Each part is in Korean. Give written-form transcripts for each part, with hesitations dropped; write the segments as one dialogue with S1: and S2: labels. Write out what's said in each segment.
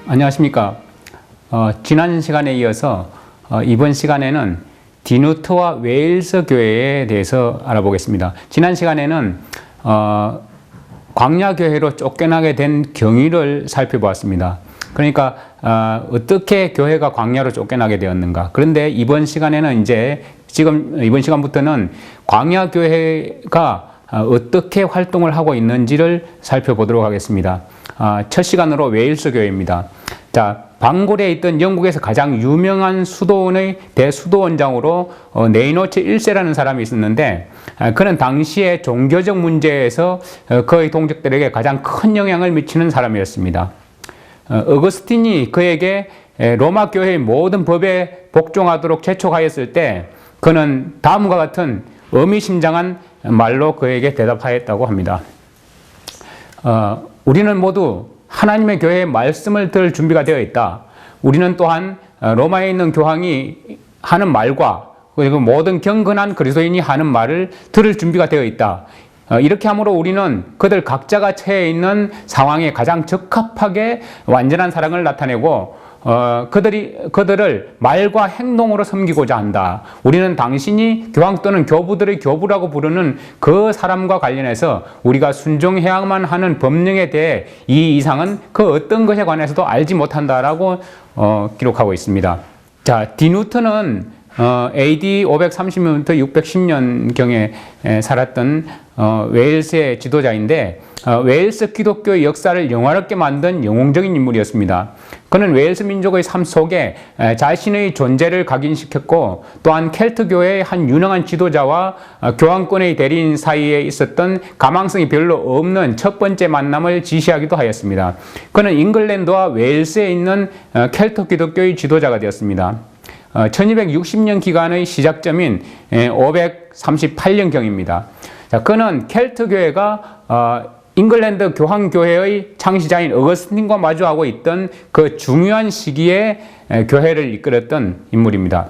S1: 안녕하십니까. 지난 시간에 이어서 이번 시간에는 디누트와 웨일스 교회에 대해서 알아보겠습니다. 지난 시간에는 광야교회로 쫓겨나게 된 경위를 살펴보았습니다. 그러니까 어떻게 교회가 광야로 쫓겨나게 되었는가. 그런데 이번 시간에는 이번 시간부터는 광야교회가 어떻게 활동을 하고 있는지를 살펴보도록 하겠습니다. 첫 시간으로 웨일스 교회입니다. 자, 방골에 있던 영국에서 가장 유명한 수도원의 대수도원장으로 네이노츠 1세라는 사람이 있었는데, 그는 당시에 종교적 문제에서 그의 동족들에게 가장 큰 영향을 미치는 사람이었습니다. 어거스틴이 그에게 로마 교회의 모든 법에 복종하도록 재촉하였을 때 그는 다음과 같은 의미심장한 말로 그에게 대답하였다고 합니다. 우리는 모두 하나님의 교회의 말씀을 들을 준비가 되어 있다. 우리는 또한 로마에 있는 교황이 하는 말과 그리고 모든 경건한 그리스도인이 하는 말을 들을 준비가 되어 있다. 이렇게 함으로 우리는 그들 각자가 처해 있는 상황에 가장 적합하게 완전한 사랑을 나타내고 그들을 말과 행동으로 섬기고자 한다. 우리는 당신이 교황 또는 교부들의 교부라고 부르는 그 사람과 관련해서 우리가 순종해야만 하는 법령에 대해 이 이상은 그 어떤 것에 관해서도 알지 못한다라고 기록하고 있습니다. 자, 디누트는 AD 530년부터 610년경에 살았던 웨일스의 지도자인데 웨일스 기독교의 역사를 영화롭게 만든 영웅적인 인물이었습니다. 그는 웨일스 민족의 삶 속에 자신의 존재를 각인시켰고 또한 켈트교회의 한 유능한 지도자와 교황권의 대리인 사이에 있었던 가망성이 별로 없는 첫 번째 만남을 지시하기도 하였습니다. 그는 잉글랜드와 웨일스에 있는 켈트 기독교의 지도자가 되었습니다. 1260년 기간의 시작점인 538년경입니다. 자, 그는 켈트 교회가 잉글랜드 교황교회의 창시자인 어거스틴과 마주하고 있던 그 중요한 시기에 교회를 이끌었던 인물입니다.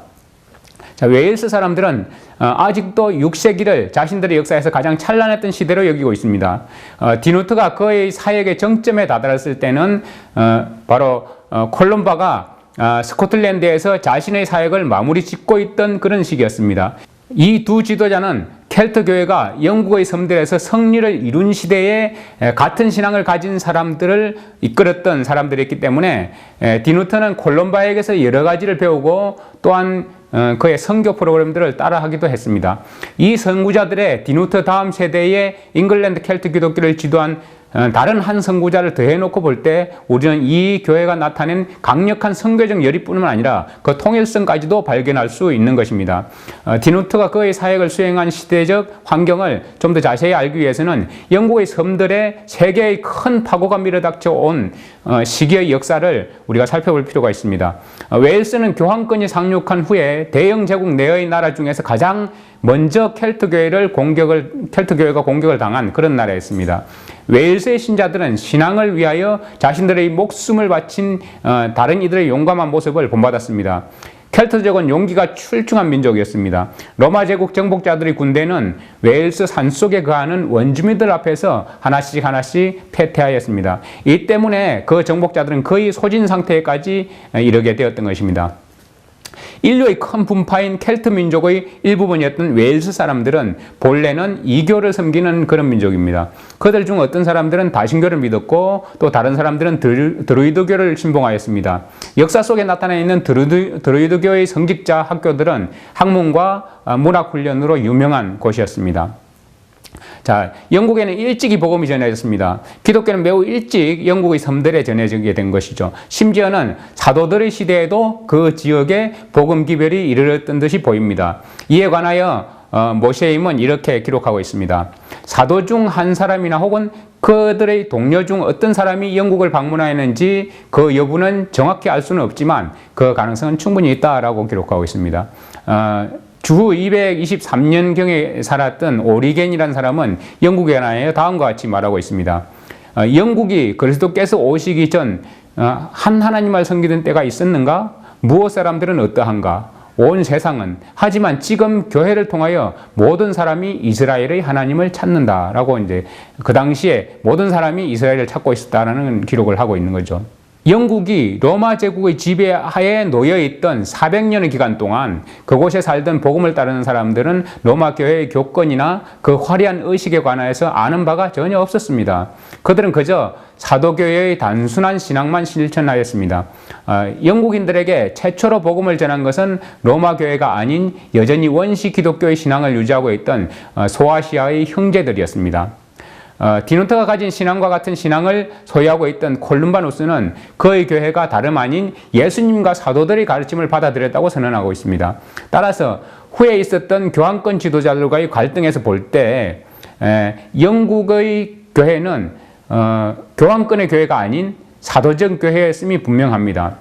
S1: 자, 웨일스 사람들은 아직도 6세기를 자신들의 역사에서 가장 찬란했던 시대로 여기고 있습니다. 디누트가 그의 사역의 정점에 다다랐을 때는 바로 콜럼바가 스코틀랜드에서 자신의 사역을 마무리 짓고 있던 그런 시기였습니다. 이 두 지도자는 켈트 교회가 영국의 섬들에서 승리를 이룬 시대에 같은 신앙을 가진 사람들을 이끌었던 사람들이었기 때문에 디누트는 콜럼바에게서 여러 가지를 배우고 또한 그의 선교 프로그램들을 따라하기도 했습니다. 이 선구자들의 디누트 다음 세대의 잉글랜드 켈트 기독교를 지도한 다른 한 선구자를 더해놓고 볼 때 우리는 이 교회가 나타낸 강력한 선교적 열의뿐만 아니라 그 통일성까지도 발견할 수 있는 것입니다. 디누트가 그의 사역을 수행한 시대적 환경을 좀 더 자세히 알기 위해서는 영국의 섬들에 세계의 큰 파고가 밀어닥쳐 온 시기의 역사를 우리가 살펴볼 필요가 있습니다. 웨일스는 교황권이 상륙한 후에 대영 제국 내의 나라 중에서 가장 먼저 켈트 교회가 공격을 당한 그런 나라였습니다. 웨일스의 신자들은 신앙을 위하여 자신들의 목숨을 바친 다른 이들의 용감한 모습을 본받았습니다. 켈트족은 용기가 출중한 민족이었습니다. 로마 제국 정복자들의 군대는 웨일스 산속에 거하는 원주민들 앞에서 하나씩 패퇴하였습니다. 이 때문에 그 정복자들은 거의 소진 상태까지 이르게 되었던 것입니다. 인류의 큰 분파인 켈트 민족의 일부분이었던 웨일스 사람들은 본래는 이교를 섬기는 그런 민족입니다. 그들 중 어떤 사람들은 다신교를 믿었고 또 다른 사람들은 드루이드교를 신봉하였습니다. 역사 속에 나타나 있는 드루이드교의 성직자 학교들은 학문과 문학 훈련으로 유명한 곳이었습니다. 자, 영국에는 일찍이 복음이 전해졌습니다. 기독교는 매우 일찍 영국의 섬들에 전해지게 된 것이죠. 심지어는 사도들의 시대에도 그 지역에 복음 기별이 이르렀던 듯이 보입니다. 이에 관하여 모세임은 이렇게 기록하고 있습니다. 사도 중 한 사람이나 혹은 그들의 동료 중 어떤 사람이 영국을 방문하였는지 그 여부는 정확히 알 수는 없지만 그 가능성은 충분히 있다라고 기록하고 있습니다. 주 223년경에 살았던 오리겐이라는 사람은 영국에 관하여 다음과 같이 말하고 있습니다. 영국이 그리스도께서 오시기 전 한 하나님을 섬기던 때가 있었는가? 무엇 사람들은 어떠한가? 온 세상은 하지만 지금 교회를 통하여 모든 사람이 이스라엘의 하나님을 찾는다라고 이제 그 당시에 모든 사람이 이스라엘을 찾고 있었다라는 기록을 하고 있는 거죠. 영국이 로마 제국의 지배하에 놓여 있던 400년의 기간 동안 그곳에 살던 복음을 따르는 사람들은 로마 교회의 교권이나 그 화려한 의식에 관하여서 아는 바가 전혀 없었습니다. 그들은 그저 사도교회의 단순한 신앙만 실천하였습니다. 영국인들에게 최초로 복음을 전한 것은 로마 교회가 아닌 여전히 원시 기독교의 신앙을 유지하고 있던 소아시아의 형제들이었습니다. 디노트가 가진 신앙과 같은 신앙을 소유하고 있던 콜룸바누스는 그의 교회가 다름 아닌 예수님과 사도들의 가르침을 받아들였다고 선언하고 있습니다. 따라서 후에 있었던 교황권 지도자들과의 갈등에서 볼 때 영국의 교회는 교황권의 교회가 아닌 사도적 교회였음이 분명합니다.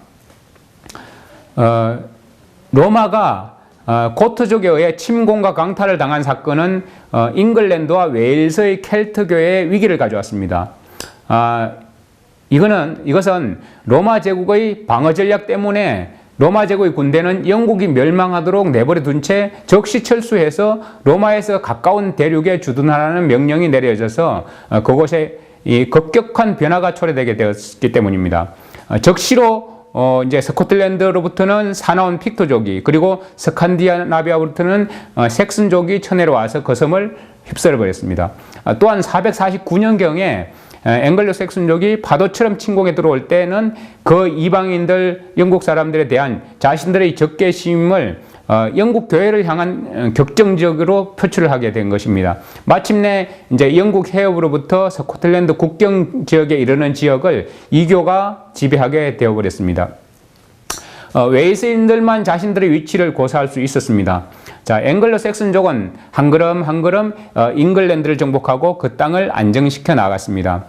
S1: 로마가 고트족에 의해 침공과 강탈을 당한 사건은 잉글랜드와 웨일스의 켈트 교회에 위기를 가져왔습니다. 이것은 로마 제국의 방어 전략 때문에 로마 제국의 군대는 영국이 멸망하도록 내버려 둔 채 적시 철수해서 로마에서 가까운 대륙에 주둔하라는 명령이 내려져서 그곳에 이 급격한 변화가 초래되게 되었기 때문입니다. 적시로 이제 스코틀랜드로부터는 사나운 픽토족이, 그리고 스칸디나비아부터는 섹슨족이 천내로 와서 그 섬을 휩쓸어 버렸습니다. 또한 449년경에 앵글로 섹슨족이 파도처럼 침공해 들어올 때는 그 이방인들, 영국 사람들에 대한 자신들의 적개심을 영국 교회를 향한 격정적으로 표출을 하게 된 것입니다. 마침내 이제 영국 해협으로부터 스코틀랜드 국경 지역에 이르는 지역을 이교가 지배하게 되어버렸습니다. 웨일스인들만 자신들의 위치를 고사할 수 있었습니다. 자, 앵글로 섹슨족은 한 걸음 한 걸음 잉글랜드를 정복하고 그 땅을 안정시켜 나갔습니다.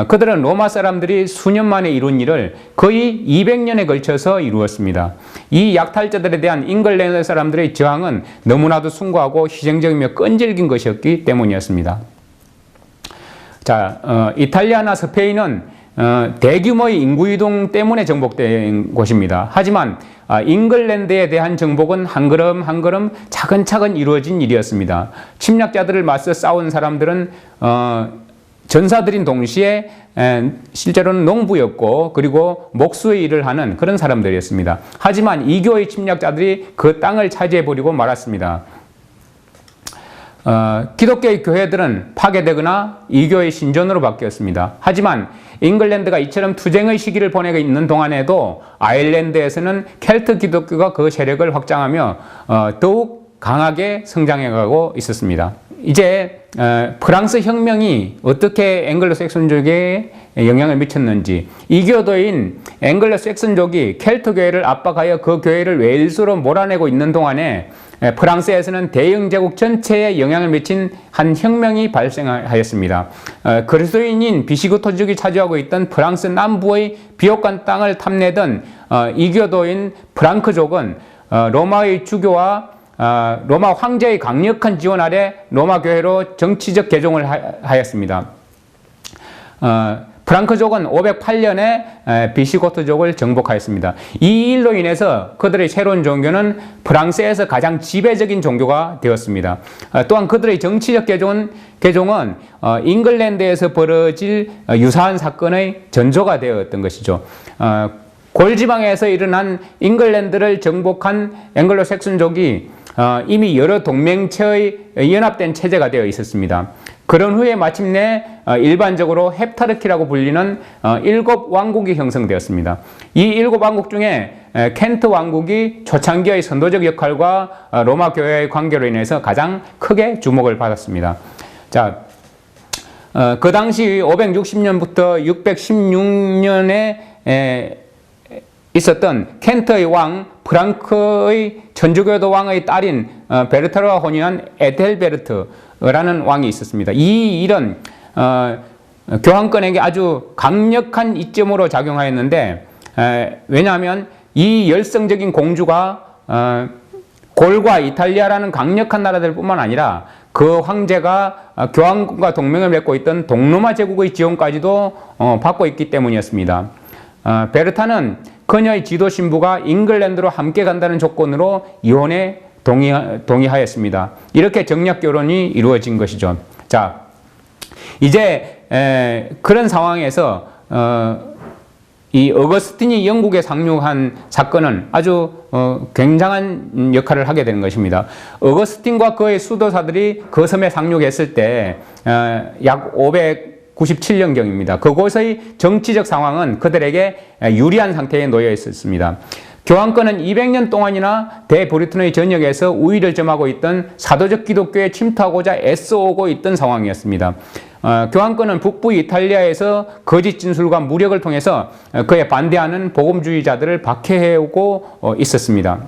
S1: 그들은 로마 사람들이 수년 만에 이룬 일을 거의 200년에 걸쳐서 이루었습니다. 이 약탈자들에 대한 잉글랜드 사람들의 저항은 너무나도 숭고하고 희생적이며 끈질긴 것이었기 때문이었습니다. 자, 이탈리아나 스페인은 대규모의 인구이동 때문에 정복된 곳입니다. 하지만 잉글랜드에 대한 정복은 한 걸음 한 걸음 차근차근 이루어진 일이었습니다. 침략자들을 맞서 싸운 사람들은 전사들인 동시에 실제로는 농부였고, 그리고 목수의 일을 하는 그런 사람들이었습니다. 하지만 이교의 침략자들이 그 땅을 차지해버리고 말았습니다. 기독교의 교회들은 파괴되거나 이교의 신전으로 바뀌었습니다. 하지만 잉글랜드가 이처럼 투쟁의 시기를 보내고 있는 동안에도 아일랜드에서는 켈트 기독교가 그 세력을 확장하며 더욱 강하게 성장해가고 있었습니다. 이제 프랑스 혁명이 어떻게 앵글로 섹슨족에 영향을 미쳤는지, 이교도인 앵글로 섹슨족이 켈트 교회를 압박하여 그 교회를 웨일스로 몰아내고 있는 동안에 프랑스에서는 대영 제국 전체에 영향을 미친 한 혁명이 발생하였습니다. 그리스도인인 비시고토족이 차지하고 있던 프랑스 남부의 비옥한 땅을 탐내던 이교도인 프랑크족은 로마의 주교와 로마 황제의 강력한 지원 아래 로마 교회로 정치적 개종을 하였습니다. 프랑크족은 508년에 비시고트족을 정복하였습니다. 이 일로 인해서 그들의 새로운 종교는 프랑스에서 가장 지배적인 종교가 되었습니다. 또한 그들의 정치적 개종은 잉글랜드에서 벌어질 유사한 사건의 전조가 되었던 것이죠. 골지방에서 일어난 잉글랜드를 정복한 앵글로 섹슨족이 이미 여러 동맹체의 연합된 체제가 되어 있었습니다. 그런 후에 마침내 일반적으로 헵타르키라고 불리는 7 왕국이 형성되었습니다. 이 7 왕국 중에 켄트 왕국이 초창기의 선도적 역할과 로마 교회의 관계로 인해서 가장 크게 주목을 받았습니다. 자, 그 당시 560년부터 616년에 있었던 켄트의 왕 프랑크의 천주교도 왕의 딸인 베르타르와 혼인한 에델베르트라는 왕이 있었습니다. 이 일은 교황권에게 아주 강력한 이점으로 작용하였는데, 왜냐하면 이 열성적인 공주가 골과 이탈리아라는 강력한 나라들 뿐만 아니라 그 황제가 교황과 동맹을 맺고 있던 동로마 제국의 지원까지도 받고 있기 때문이었습니다. 베르타는 그녀의 지도 신부가 잉글랜드로 함께 간다는 조건으로 이혼에 동의하였습니다. 이렇게 정략 결혼이 이루어진 것이죠. 자, 이제 그런 상황에서 이 어거스틴이 영국에 상륙한 사건은 아주 굉장한 역할을 하게 되는 것입니다. 어거스틴과 그의 수도사들이 그 섬에 상륙했을 때 약 597년경입니다. 그곳의 정치적 상황은 그들에게 유리한 상태에 놓여 있었습니다. 교황권은 200년 동안이나 대브리튼의 전역에서 우위를 점하고 있던 사도적 기독교에 침투하고자 애써오고 있던 상황이었습니다. 교황권은 북부 이탈리아에서 거짓 진술과 무력을 통해서 그에 반대하는 복음주의자들을 박해해오고 있었습니다.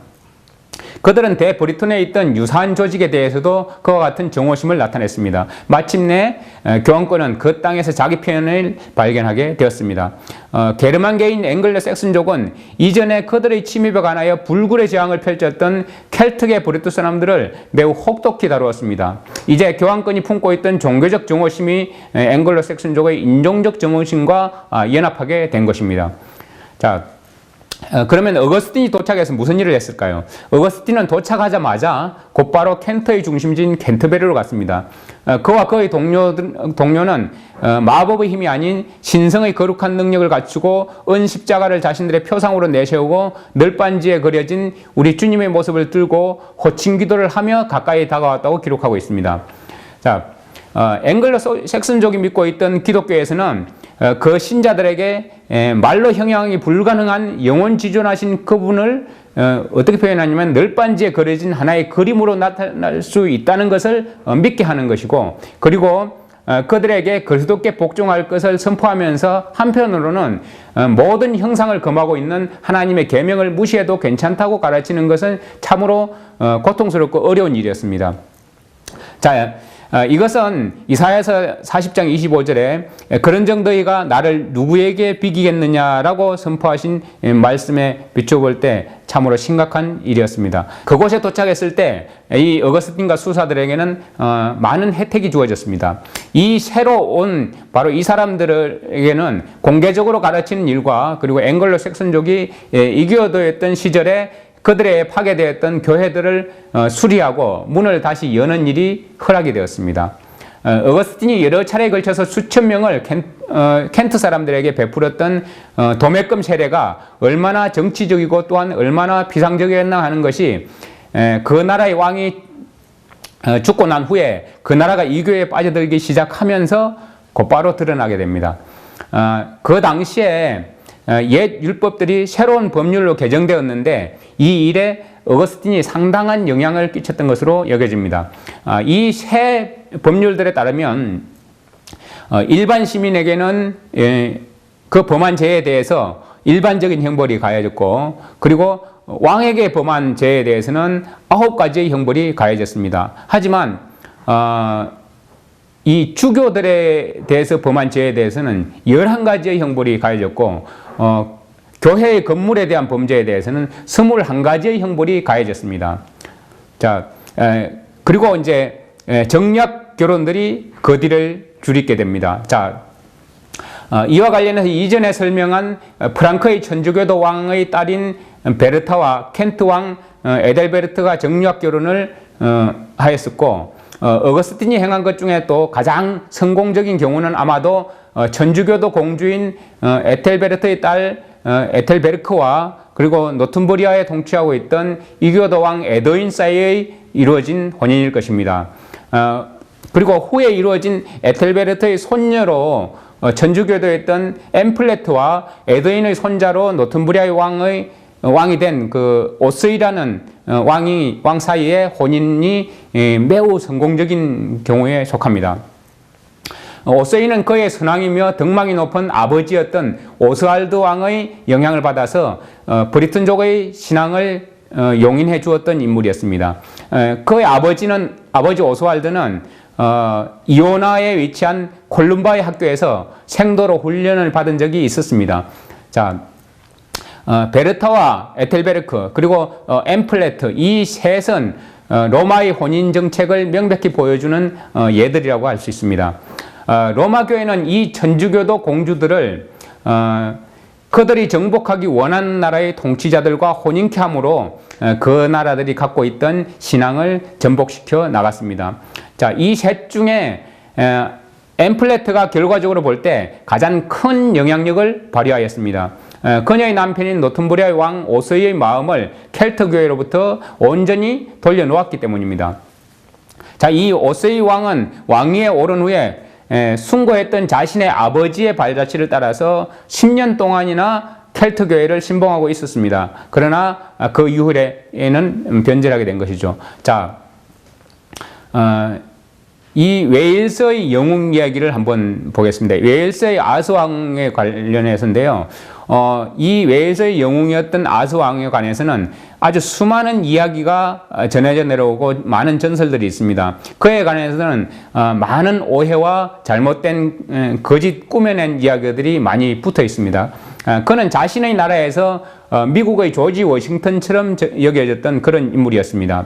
S1: 그들은 대브리튼에 있던 유사한 조직에 대해서도 그와 같은 정오심을 나타냈습니다. 마침내 교황권은 그 땅에서 자기 편을 발견하게 되었습니다. 게르만계인 앵글로 섹슨족은 이전에 그들의 침입에 관하여 불굴의 저항을 펼쳤던 켈트계 브리트 사람들을 매우 혹독히 다루었습니다. 이제 교황권이 품고 있던 종교적 정오심이 앵글로 섹슨족의 인종적 정오심과 연합하게 된 것입니다. 자, 그러면 어거스틴이 도착해서 무슨 일을 했을까요? 어거스틴은 도착하자마자 곧바로 켄트의 중심지인 켄터베리로 갔습니다. 그와 그의 동료는 마법의 힘이 아닌 신성의 거룩한 능력을 갖추고 은십자가를 자신들의 표상으로 내세우고 널빤지에 그려진 우리 주님의 모습을 들고 호칭 기도를 하며 가까이 다가왔다고 기록하고 있습니다. 자, 앵글로 섹슨족이 믿고 있던 기독교에서는 그 신자들에게 말로 형용이 불가능한 영원 지존하신 그분을 어떻게 표현하냐면 널빤지에 그려진 하나의 그림으로 나타날 수 있다는 것을 믿게 하는 것이고, 그리고 그들에게 그리스도께 복종할 것을 선포하면서 한편으로는 모든 형상을 금하고 있는 하나님의 계명을 무시해도 괜찮다고 가르치는 것은 참으로 고통스럽고 어려운 일이었습니다. 자, 이것은 이사야서 40장 25절에 그런 정도이가 나를 누구에게 비기겠느냐라고 선포하신 말씀에 비춰볼 때 참으로 심각한 일이었습니다. 그곳에 도착했을 때 이 어거스틴과 수사들에게는 많은 혜택이 주어졌습니다. 이 새로 온 바로 이 사람들에게는 공개적으로 가르치는 일과, 그리고 앵글로 섹슨족이 이교도였던 시절에 그들의 파괴되었던 교회들을 수리하고 문을 다시 여는 일이 허락이 되었습니다. 어거스틴이 여러 차례에 걸쳐서 수천 명을 켄트 사람들에게 베풀었던 도매금 세례가 얼마나 정치적이고 또한 얼마나 비상적이었나 하는 것이 그 나라의 왕이 죽고 난 후에 그 나라가 이교에 빠져들기 시작하면서 곧바로 드러나게 됩니다. 그 당시에 옛 율법들이 새로운 법률로 개정되었는데 이 일에 어거스틴이 상당한 영향을 끼쳤던 것으로 여겨집니다. 이 새 법률들에 따르면 일반 시민에게는 그 범한 죄에 대해서 일반적인 형벌이 가해졌고, 그리고 왕에게 범한 죄에 대해서는 9가지의 형벌이 가해졌습니다. 하지만 이 주교들에 대해서 범한 죄에 대해서는 11가지의 형벌이 가해졌고, 교회의 건물에 대한 범죄에 대해서는 21가지의 형벌이 가해졌습니다. 자, 그리고 이제 정략 결혼들이 그 뒤를 줄이게 됩니다. 자, 이와 관련해서 이전에 설명한 프랑크의 천주교도 왕의 딸인 베르타와 켄트 왕 에델베르트가 정략 결혼을 하였었고, 어거스틴이 행한 것 중에 또 가장 성공적인 경우는 아마도 천주교도 공주인 에텔베르트의 딸 에텔베르크와 그리고 노튼버리아에 통치하고 있던 이교도 왕 에드윈 사이에 이루어진 혼인일 것입니다. 그리고 후에 이루어진 에텔베르트의 손녀로 천주교도였던 엠플레트와 에드윈의 손자로 노튼버리아의 왕이 된 그 오스이라는 왕 사이의 혼인이 매우 성공적인 경우에 속합니다. 오스이는 그의 선왕이며 덕망이 높은 아버지였던 오스왈드 왕의 영향을 받아서 브리튼족의 신앙을 용인해 주었던 인물이었습니다. 그의 아버지 오스왈드는 이오나에 위치한 콜룸바의 학교에서 생도로 훈련을 받은 적이 있었습니다. 자, 베르타와 에텔베르크 그리고 엠플레트, 이 셋은 로마의 혼인 정책을 명백히 보여주는 예들이라고 할 수 있습니다. 로마 교회는 이 천주교도 공주들을 그들이 정복하기 원하는 나라의 통치자들과 혼인케 함으로 그 나라들이 갖고 있던 신앙을 전복시켜 나갔습니다. 자, 이 셋 중에 엠플레트가 결과적으로 볼 때 가장 큰 영향력을 발휘하였습니다. 그녀의 남편인 노र्थum브리아의 왕 오서이의 마음을 켈트 교회로부터 온전히 돌려놓았기 때문입니다. 자, 이 오서이 왕은 왕위에 오른 후에 숭고했던 자신의 아버지의 발자취를 따라서 10년 동안이나 켈트 교회를 신봉하고 있었습니다. 그러나 그 이후에는 변절하게 된 것이죠. 자, 이 웨일스의 영웅 이야기를 한번 보겠습니다. 웨일스의 아스왕에 관련해서인데요. 이 웨일스의 영웅이었던 아스왕에 관해서는 아주 수많은 이야기가 전해져 내려오고 많은 전설들이 있습니다. 그에 관해서는 많은 오해와 잘못된 거짓 꾸며낸 이야기들이 많이 붙어 있습니다. 그는 자신의 나라에서 미국의 조지 워싱턴처럼 여겨졌던 그런 인물이었습니다.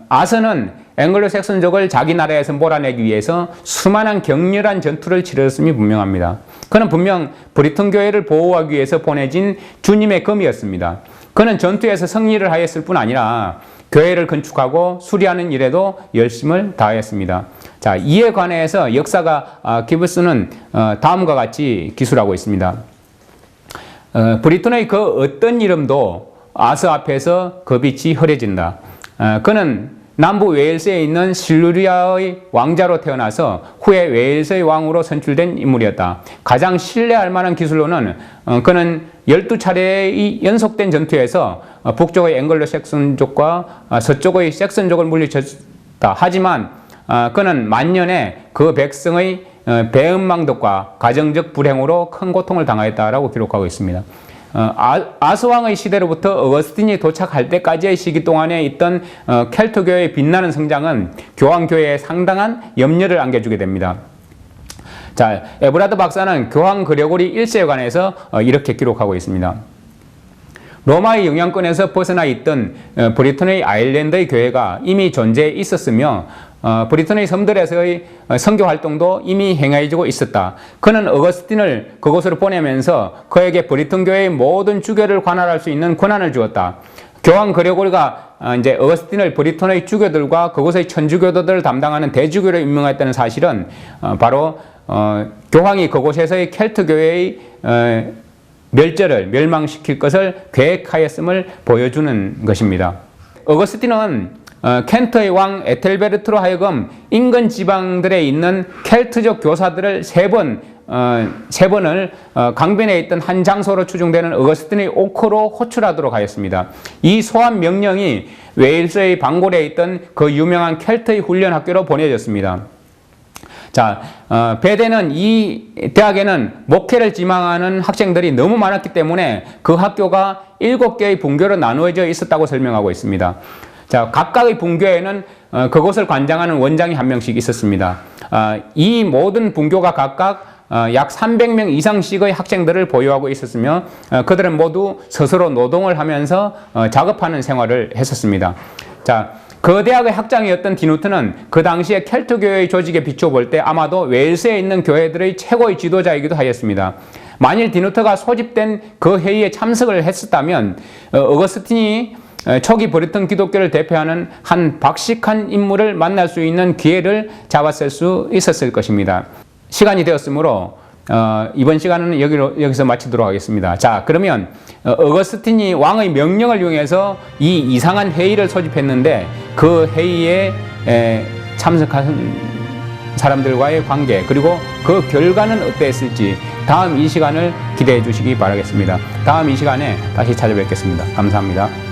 S1: 아서는 앵글로색슨족을 자기 나라에서 몰아내기 위해서 수많은 격렬한 전투를 치렀음이 분명합니다. 그는 분명 브리튼 교회를 보호하기 위해서 보내진 주님의 검이었습니다. 그는 전투에서 승리를 하였을 뿐 아니라 교회를 건축하고 수리하는 일에도 열심을 다하였습니다. 자, 이에 관해서 역사가 기브스는 다음과 같이 기술하고 있습니다. 브리튼의 그 어떤 이름도 아서 앞에서 그 빛이 흐려진다. 그는 남부 웨일스에 있는 실루리아의 왕자로 태어나서 후에 웨일스의 왕으로 선출된 인물이었다. 가장 신뢰할 만한 기술로는 그는 12차례의 연속된 전투에서 북쪽의 앵글로색슨족과 서쪽의 섹슨족을 물리쳤다. 하지만 그는 만년에 그 백성의 배은망덕과 가정적 불행으로 큰 고통을 당하였다라고 기록하고 있습니다. 아스왕의 시대로부터 어거스틴이 도착할 때까지의 시기 동안에 있던 켈트교회의 빛나는 성장은 교황교회에 상당한 염려를 안겨주게 됩니다. 자, 에브라드 박사는 교황 그레고리 1세에 관해서 이렇게 기록하고 있습니다. 로마의 영향권에서 벗어나 있던 브리튼의 아일랜드의 교회가 이미 존재해 있었으며 브리튼의 섬들에서의 선교 활동도 이미 행해지고 있었다. 그는 어거스틴을 그곳으로 보내면서 그에게 브리튼 교회의 모든 주교를 관할할 수 있는 권한을 주었다. 교황 그레고리가 이제 어거스틴을 브리튼의 주교들과 그곳의 천주교도들을 담당하는 대주교로 임명했다는 사실은 바로 교황이 그곳에서의 켈트 교회의 멸절을 멸망시킬 것을 계획하였음을 보여주는 것입니다. 어거스틴은 켄트의 왕 에텔베르트로 하여금 인근 지방들에 있는 켈트족 교사들을 세 번을 강변에 있던 한 장소로 추정되는 어거스틴의 오크로 호출하도록 하였습니다. 이 소환 명령이 웨일스의 방골에 있던 그 유명한 켈트의 훈련 학교로 보내졌습니다. 자, 베데는 이 대학에는 목회를 지망하는 학생들이 너무 많았기 때문에 그 학교가 7개의 분교로 나누어져 있었다고 설명하고 있습니다. 자, 각각의 분교에는 그곳을 관장하는 원장이 한 명씩 있었습니다. 이 모든 분교가 각각 약 300명 이상씩의 학생들을 보유하고 있었으며 그들은 모두 스스로 노동을 하면서 작업하는 생활을 했었습니다. 자, 그 대학의 학장이었던 디누트는 그 당시에 켈트 교회의 조직에 비춰볼 때 아마도 웨일스에 있는 교회들의 최고의 지도자이기도 하였습니다. 만일 디누트가 소집된 그 회의에 참석을 했었다면 어거스틴이 초기 브리튼 기독교를 대표하는 한 박식한 인물을 만날 수 있는 기회를 잡았을 수 있었을 것입니다. 시간이 되었으므로 이번 시간은 여기서 마치도록 하겠습니다. 자, 그러면 어거스틴이 왕의 명령을 이용해서 이 이상한 회의를 소집했는데 그 회의에 참석한 사람들과의 관계 그리고 그 결과는 어땠을지 다음 이 시간을 기대해 주시기 바라겠습니다. 다음 이 시간에 다시 찾아뵙겠습니다. 감사합니다.